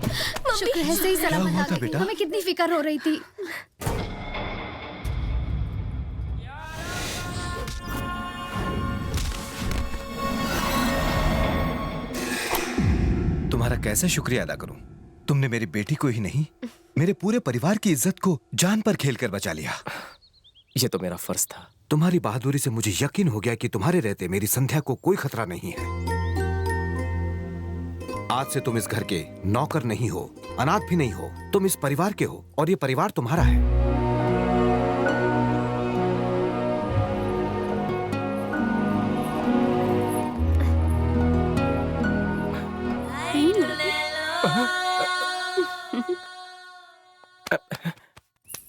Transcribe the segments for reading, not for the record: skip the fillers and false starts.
शुक्र है सही सलामत आ गई। हमें कितनी फिक्र हो रही थी। तुम्हारा कैसे शुक्रिया अदा करूं? तुमने मेरी बेटी को ही नहीं, मेरे पूरे परिवार की इज्जत को जान पर खेलकर बचा लिया। ये तो मेरा फर्ज था। तुम्हारी बहादुरी से मुझे यकीन हो गया कि तुम्हारे रहते मेरी संध्या को कोई खतरा नहीं है। आज से तुम इस घर के नौकर नहीं हो, अनाथ भी नहीं हो। तुम इस परिवार के हो और ये परिवार तुम्हारा है।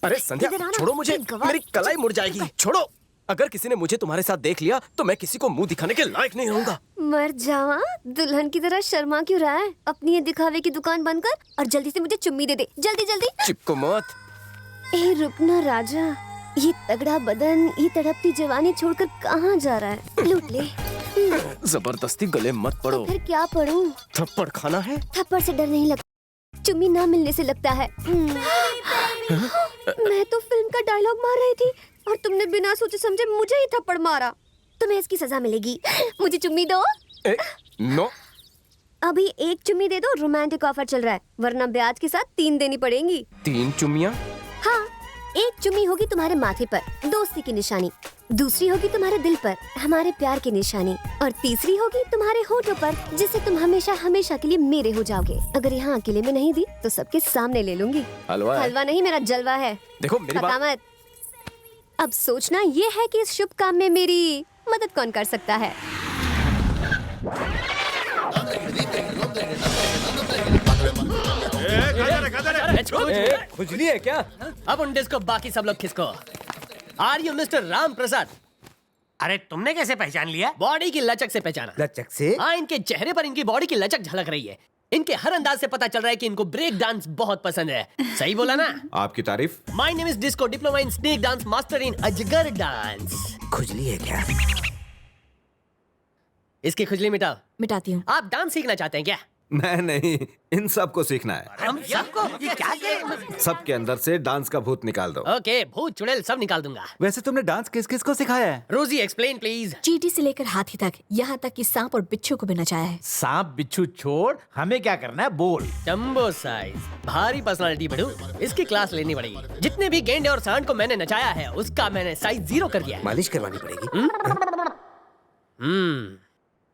अरे संध्या, छोड़ो मुझे, मेरी कलाई मुड़ जाएगी। छोड़ो। अगर किसी ने मुझे तुम्हारे साथ देख लिया तो मैं किसी को मुंह दिखाने के लायक नहीं रहूंगा। मर जावा, दुल्हन की तरह शर्मा क्यों रहा है? अपनी ये दिखावे की दुकान बंद कर और जल्दी से मुझे चुम्मी दे दे। जल्दी जल्दी। चिपको मत। ए रुकना राजा, ये तगड़ा बदन, ये तड़पती जवानी छोड़कर कहाँ जा रहा है? लूट ले। जबरदस्ती गले मत पड़ो। तो फिर क्या पढ़ूं? थप्पड़ खाना है? थप्पड़ से डर नहीं लगता, चुम्मी ना मिलने से लगता है। मैं तो फिल्म का डायलॉग मार रही थी और तुमने बिना सोचे समझे मुझे ही थप्पड़ मारा। तुम्हें इसकी सजा मिलेगी। मुझे चुम्मी दो। नो। अभी एक चुम्मी दे दो, रोमांटिक ऑफर चल रहा है, वरना ब्याज के साथ 3 देनी पड़ेंगी। 3 चुम्मियाँ? हाँ, एक चुम्मी होगी तुम्हारे माथे पर, दोस्ती की निशानी। दूसरी होगी तुम्हारे दिल पर, हमारे प्यार की निशानी। और तीसरी होगी तुम्हारे होठों पर, जिससे तुम हमेशा हमेशा के लिए मेरे हो जाओगे। अगर यहाँ अकेले में नहीं दी तो सबके सामने ले लूंगी। हलवा नहीं, मेरा जलवा है। देखो मेरी बात मत। अब सोचना ये है कि इस शुभ काम में मेरी मदद कौन कर सकता है। खुजली है क्या? अब उन डिस्को बाकी सब लोग किसको? Are you mister Ram Prasad? अरे तुमने कैसे पहचान लिया? बॉडी की लचक से पहचाना। लचक से? हाँ, इनके चेहरे पर इनकी बॉडी की लचक झलक रही है। इनके हर अंदाज से पता चल रहा है कि इनको ब्रेक डांस बहुत पसंद है। सही बोला ना? आपकी तारीफ। My name is disco, diploma in snake dance, master in अजगर डांस। खुजली है क्या? इसकी खुजली मिटाओ। मिटाती हूँ। आप डांस सीखना चाहते हैं क्या? मैं नहीं, इन सबको सीखना है। हम सबको? ये क्या है? सबके अंदर से डांस का भूत निकाल दो। ओके, भूत चुड़ैल सब निकाल दूंगा। वैसे तुमने डांस किस किस को सिखाया है? रोजी एक्सप्लेन प्लीज। चींटी से लेकर हाथी तक, यहाँ तक कि सांप और बिच्छू को भी नचाया है। सांप बिच्छू छोड़, हमें क्या करना है बोल। जंबो साइज, भारी पर्सनालिटी बड़ू, इसकी क्लास लेनी पड़ेगी। जितने भी गेंडे और सांड को मैंने नचाया है उसका मैंने साइज 0 कर दिया है। मालिश करवानी पड़ेगी।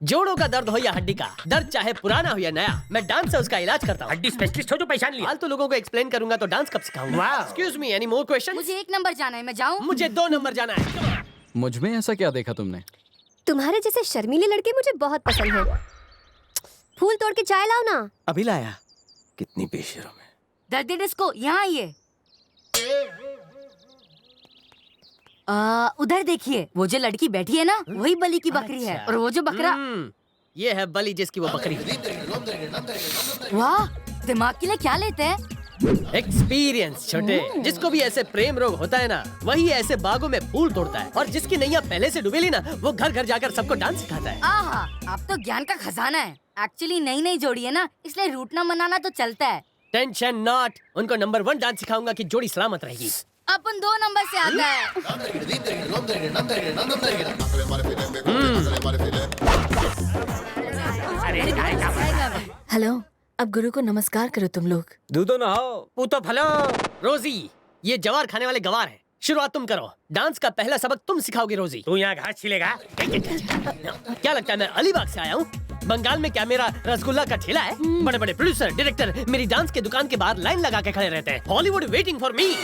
जोड़ों का दर्द हो या हड्डी का दर्द, चाहे पुराना हो या नया, मैं डांस से उसका इलाज करता हूँ। हड्डी स्पेशलिस्ट हो जो पहचान लिया। फालतू लोगों को एक्सप्लेन करूंगा तो डांस कब सिखाऊंगा? Excuse me, any more question? मुझे 1 नंबर जाना है, मैं जाऊँ? मुझे 2 नंबर जाना है। मुझ में ऐसा क्या देखा तुमने? तुम्हारे जैसे शर्मीले लड़के मुझे बहुत पसंद हैं। फूल तोड़ के चाय लाओ ना। अभी लाया। कितनी बेशर्म है। दर्द डिस्को, यहाँ आइए। उधर देखिए, वो जो लड़की बैठी है ना, वही बलि की बकरी है। और वो जो बकरा, ये है बलि जिसकी वो बकरी। वाह, दिमाग के लिए क्या लेते हैं? एक्सपीरियंस छोटे। जिसको भी ऐसे प्रेम रोग होता है ना, वही ऐसे बागों में फूल तोड़ता है। और जिसकी नैया पहले से डूबेली ना, वो घर घर जाकर सबको डांस सिखाता है। आहा, आप तो ज्ञान का खजाना है। एक्चुअली नई जोड़ी है ना, इसलिए रूठना मनाना तो चलता है। टेंशन नॉट, उनको नंबर 1 डांस सिखाऊंगा कि जोड़ी सलामत रहेगी। अपन 2 नंबर से आता है। हेलो, अब गुरु को नमस्कार करो तुम लोग। दूधो नहाओ। पूतो फलो। रोजी, ये जवार खाने वाले गवार हैं। शुरुआत तुम करो। डांस का पहला सबक तुम सिखाओगी रोजी। तू यहाँ घास छिलेगा? क्या लगता है मैं अलीबाग से आया हूँ? बंगाल में क्या मेरा रसगुल्ला का ठेला है? बड़े बड़े प्रोड्यूसर, डायरेक्टर मेरी डांस के दुकान के बाहर लाइन लगा के खड़े रहते हैं। Hollywood waiting for me.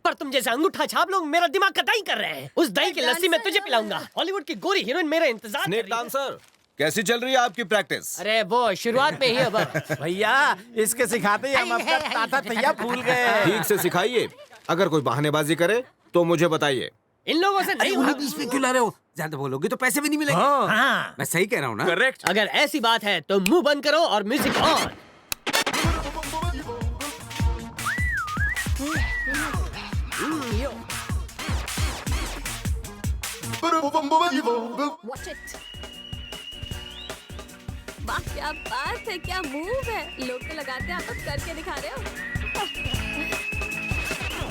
पर तुम जैसे अंगूठा छाप लोग मेरा दिमाग का दही कर रहे हैं। उस दही की लस्सी मैं तुझे पिलाऊंगा। हॉलीवुड की गोरी हीरोइन मेरा इंतजार कर रही है। डांसर, कैसी चल रही है आपकी प्रैक्टिस? अरे वो शुरुआत में ही अब। भैया, इसके सिखाते ही हम अपना ताता तैया भूल गए। ठीक से सिखाइए। अगर कोई बहानेबाजी करे तो मुझे बताइए। इन लोगों से नहीं उन्हें बीच में क्यों ला रहे हो? ज्यादा बोलोगे तो पैसे भी नहीं मिलेंगे। हाँ। मैं सही कह रहा हूँ ना? करेक्ट। अगर ऐसी बात है तो मुंह बंद करो और म्यूजिक ऑन। वाह क्या बात है, क्या मूव है। लोग तो लगाते हैं, आप तो करके दिखा रहे हो।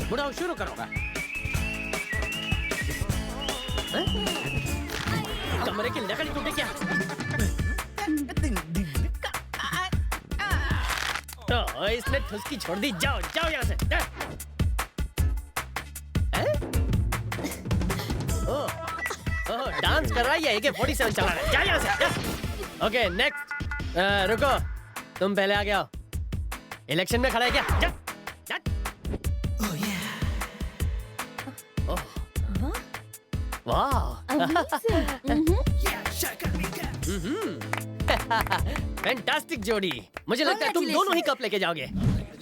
बुढ़ाओ शुरू करो। कमरे की लकड़ी टूटे क्या? तो इसने ठुसकी छोड़ दी। जाओ जाओ यहाँ से। ओह डांस कर रहा है या AK-47 चला रहा है? जा यहाँ से। Okay next. रुको, तुम पहले आ गया। इलेक्शन में खड़ा है क्या? जा, जा। वाह फैंटास्टिक जोड़ी। मुझे लगता है तुम दोनों ही कप लेके जाओगे।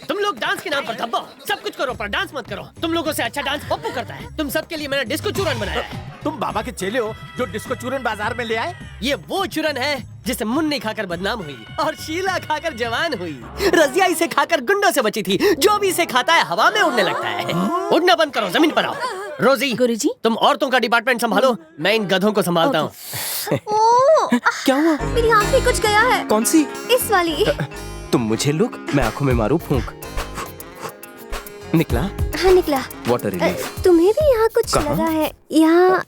तुम लोग डांस के नाम पर धब्बो, सब कुछ करो पर डांस मत करो। तुम लोगों से अच्छा डांस पप्पू करता है। तुम सबके लिए मैंने डिस्को चूरन बनाया है। तुम बाबा के चेले हो जो डिस्को चूरन बाजार में ले आए? ये वो चूरन है जिसे मुन्नी खाकर बदनाम हुई और शीला खाकर जवान हुई। रजिया इसे खाकर गुंडों से बची थी। जो भी इसे खाता है हवा में उड़ने लगता है। उड़ना बंद करो, जमीन पर आओ। रोजी गुरुजी, तुम औरतों का डिपार्टमेंट संभालो, मैं इन गधों को संभालता हूँ। क्या हुआ? मेरी आँख में कुछ गया है। कौन सी? इस वाली। तुम मुझे लुक, मैं आंखों में मारू फूंक। निकला? हाँ निकला। Water relief. तुम्हें भी यहाँ कुछ लगा है? यहाँ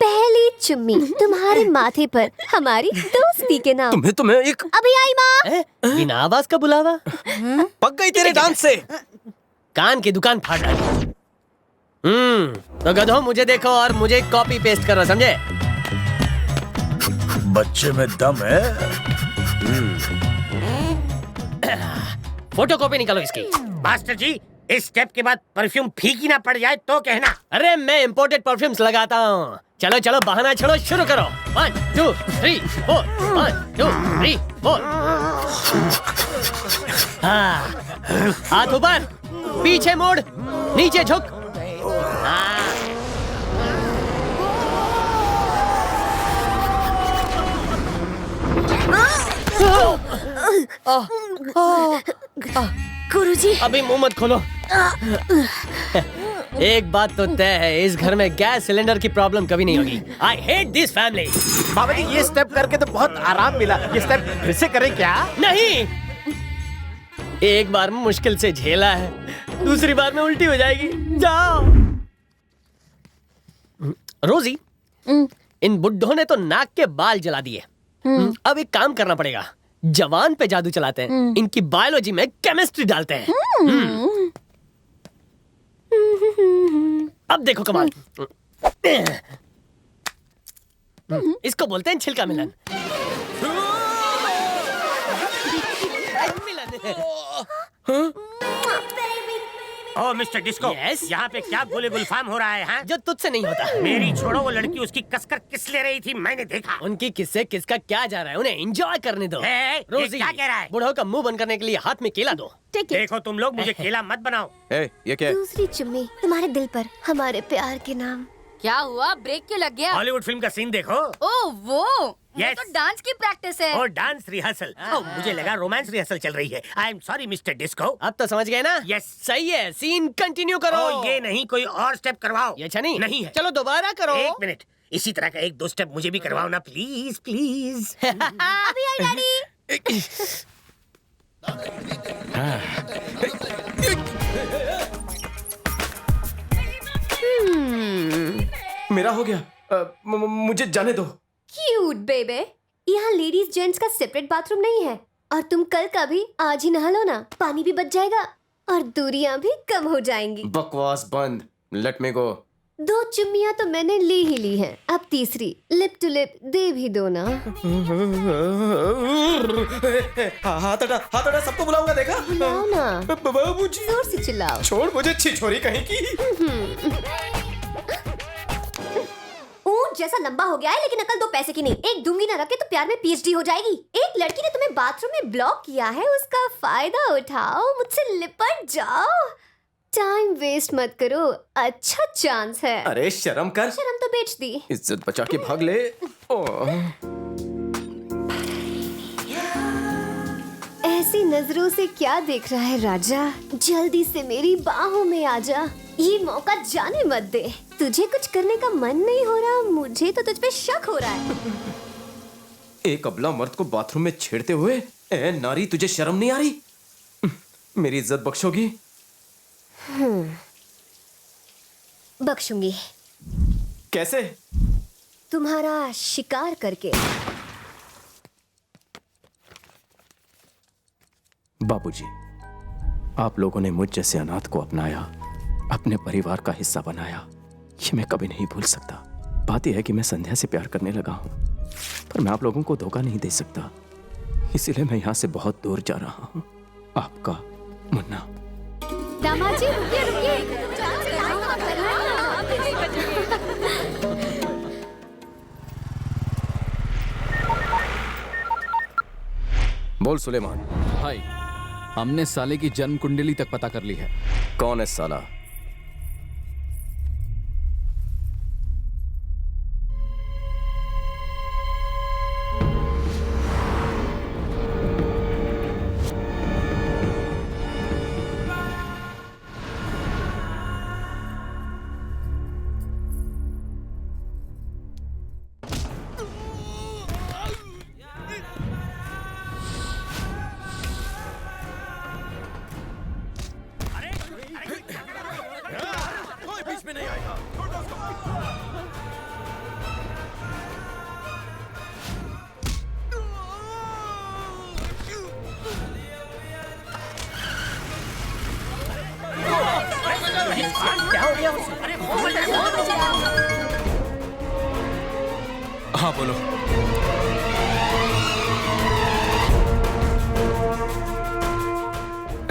पहली चुम्मी तुम्हारे माथे पर हमारी दोस्ती के नाम। तुम्हें एक अभी आई माँ। बिना आवाज का बुलावा। पक गई तेरे डांस से। कान की दुकान फाड़ डाली। तो गधों मुझे देखो और मुझे कॉपी पेस्ट करो, समझे? बच्चे में दम है। फोटो कॉपी निकालो इसकी। मास्टर जी, इस स्टेप के बाद परफ्यूम फीकी ना पड़ जाए तो कहना। अरे मैं इंपोर्टेड परफ्यूम्स लगाता हूँ। चलो चलो बहाना छोड़ो, शुरू करो। 1 2 3 4 1 2 3 4। हाँ, हाथ ऊपर, पीछे मोड़, नीचे झुक। गुरुजी, अभी मुंह मत खोलो। एक बात तो तय है, इस घर में गैस सिलेंडर की प्रॉब्लम कभी नहीं होगी। I hate this family. Baba ji ये स्टेप करके तो बहुत आराम मिला। ये स्टेप फिर से करें क्या? नहीं, एक बार में मुश्किल से झेला है, दूसरी बार में उल्टी हो जाएगी। जाओ। रोजी, इन बुड्ढों ने तो नाक के बाल जला दिए। अब एक काम करना पड़ेगा, जवान पे जादू चलाते हैं। इनकी बायोलॉजी में केमिस्ट्री डालते हैं। अब देखो कमाल। इसको बोलते हैं छिलका मिलन। ओ मिस्टर डिस्को, Yes? यहाँ पे क्या गोले गुलफाम हो रहा है? हाँ? जो तुझसे नहीं होता। मेरी छोड़ो, वो लड़की उसकी कसकर किस ले रही थी, मैंने देखा। उनकी किससे किसका क्या जा रहा है, उन्हें एंजॉय करने दो। ये रोजी, क्या कह रहा है? बुढ़ाओ का मुंह बंद करने के लिए हाथ में केला दो। देखो तुम लोग मुझे केला मत बनाओ। ये क्या है? दूसरी चुम्मी तुम्हारे दिल पर हमारे प्यार के नाम। क्या हुआ? ब्रेक क्यों लग गया? हॉलीवुड फिल्म का सीन देखो। ओ वो ये Yes. तो डांस की प्रैक्टिस है। और डांस रिहर्सल। मुझे लगा रोमांस रिहर्सल चल रही है। I am sorry mister disco. अब तो समझ गए ना? Yes. सही है, सीन कंटिन्यू करो। ये नहीं, कोई और स्टेप करवाओ। ये अच्छा नहीं? नहीं है। चलो दोबारा करो। एक मिनट, इसी तरह का 1-2 स्टेप मुझे भी करवाओ ना, प्लीज प्लीज। अभी आई डैडी। मेरा हो गया। मुझे जाने दो। क्यूट बेबे। यहाँ लेडीज जेंट्स का सेपरेट बाथरूम नहीं है। और तुम कल का भी आज ही नहा लो ना, पानी भी बच जाएगा और दूरियां भी कम हो जाएंगी। बकवास बंद, लेट मी गो। 2 चुम्मियां तो मैंने ली ही ली हैं, अब तीसरी लिप टू लिप दे भी दो ना। हाथ हटा, सबको बुलाऊंगा, देखा? बुलाओ ना, बाबूजी। जोर से चिल्लाओ। छोड़ मुझे, छिछोरी कहीं की। ऊंट जैसा लंबा हो गया है, लेकिन अकल 2 पैसे की नहीं। एक दूंगी ना रखे तो प्यार में PhD हो जाएगी। एक लड़की ने तुम्हें बाथरूम में ब्लॉक किया है, उसका फायदा उठाओ, मुझसे लिपट जाओ। टाइम वेस्ट मत करो, अच्छा चांस है। अरे शर्म कर। शर्म तो बेच दी। इज्जत बचा के भाग ले। ऐसी नजरों से क्या देख रहा है राजा? जल्दी से मेरी बाहों में आजा, ये मौका जाने मत दे। तुझे कुछ करने का मन नहीं हो रहा, मुझे तो तुझ पे शक हो रहा है। एक अबला मर्द को बाथरूम में छेड़ते हुए। ए नारी, तुझे शर्म नहीं आ रही? मेरी इज्जत बख्शोगी? बख्शूंगी। कैसे? तुम्हारा शिकार करके। बाबूजी, आप लोगों ने मुझ जैसे अनाथ को अपनाया, अपने परिवार का हिस्सा बनाया, ये मैं कभी नहीं भूल सकता। बात यह है कि मैं संध्या से प्यार करने लगा हूं, पर मैं आप लोगों को धोखा नहीं दे सकता, इसीलिए मैं यहां से बहुत दूर जा रहा हूं। आपका मुन्ना। दामाद जी रुकिए रुकिए। बोल सुलेमान। भाई, हमने साले की जन्म कुंडली तक पता कर ली है। कौन है साला? हाँ बोलो।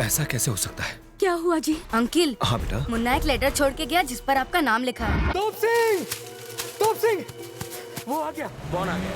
ऐसा कैसे हो सकता है? क्या हुआ जी? अंकिल, हाँ बेटा। मुन्ना एक लेटर छोड़ के गया जिस पर आपका नाम लिखा है। तोप सिंह, तोप सिंह, वो आ गया। कौन आ गया?